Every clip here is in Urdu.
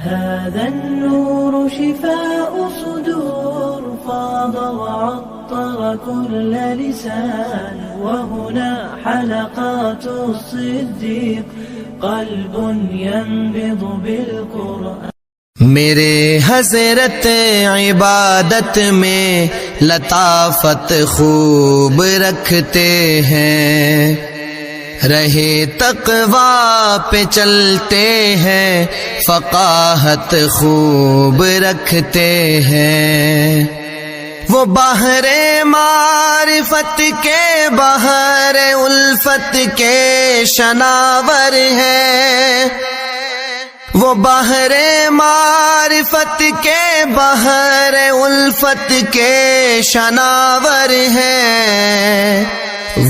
هذا النور شفاء صدور فاض وعطر كل لسان وهنا حلقات الصديق قلب ينبض بالقرآن. میرے حضرت عبادت میں لطافت خوب رکھتے ہیں، رہے تقوی پہ چلتے ہیں، فقاہت خوب رکھتے ہیں. وہ بحر معرفت کے بحر الفت کے شناور ہیں، وہ بحر معرفت کے بحر الفت کے شناور ہیں.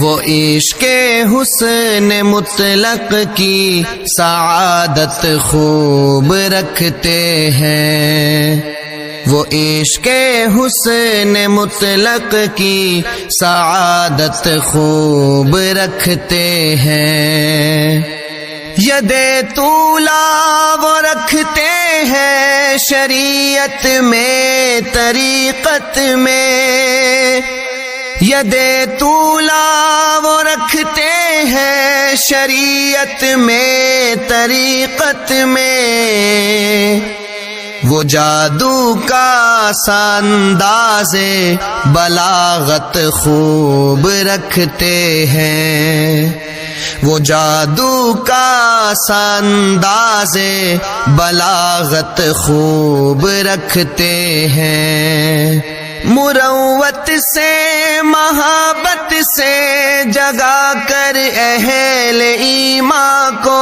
وہ عشق حسن مطلق کی سعادت خوب رکھتے ہیں، وہ عشق حسن مطلق کی سعادت خوب رکھتے ہیں. ید طولا وہ رکھتے ہیں شریعت میں طریقت میں، ید طولا وہ رکھتے ہیں شریعت میں طریقت میں. وہ جادو کا انداز بلاغت خوب رکھتے ہیں، وہ جادو کا انداز بلاغت خوب رکھتے ہیں. مروت سے محبت سے جگا کر اہل ایمان کو،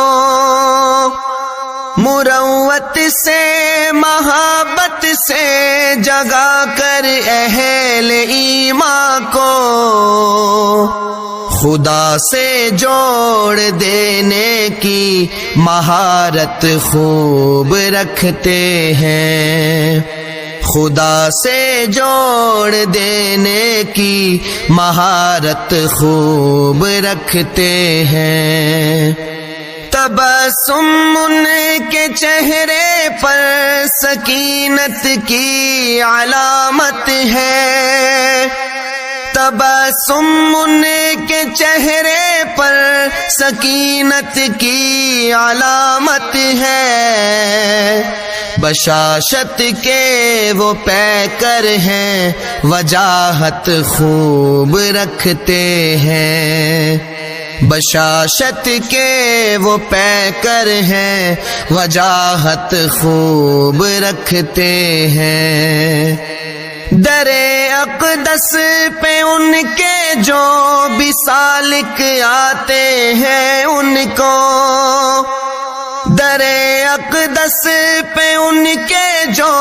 مروت سے محبت سے جگا کر اہل ایمان کو، خدا سے جوڑ دینے کی مہارت خوب رکھتے ہیں، خدا سے جوڑ دینے کی مہارت خوب رکھتے ہیں. تبسم ان کے چہرے پر سکینت کی علامت ہے، تبسم ان کے چہرے پر سکینت کی علامت ہے. بشاشت کے وہ پیکر ہیں، وجاہت خوب رکھتے ہیں، بشاشت کے وہ پیکر ہیں، وجاہت خوب رکھتے ہیں. در اقدس پہ ان کے جو بھی سالک آتے ہیں ان کو، در اقدس پہ ان کے جو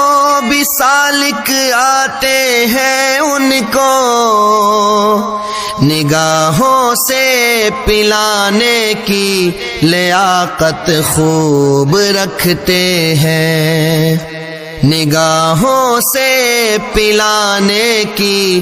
بھی سالک آتے ہیں ان کو، نگاہوں سے پلانے کی لیاقت خوب رکھتے ہیں، نگاہوں سے پلانے کی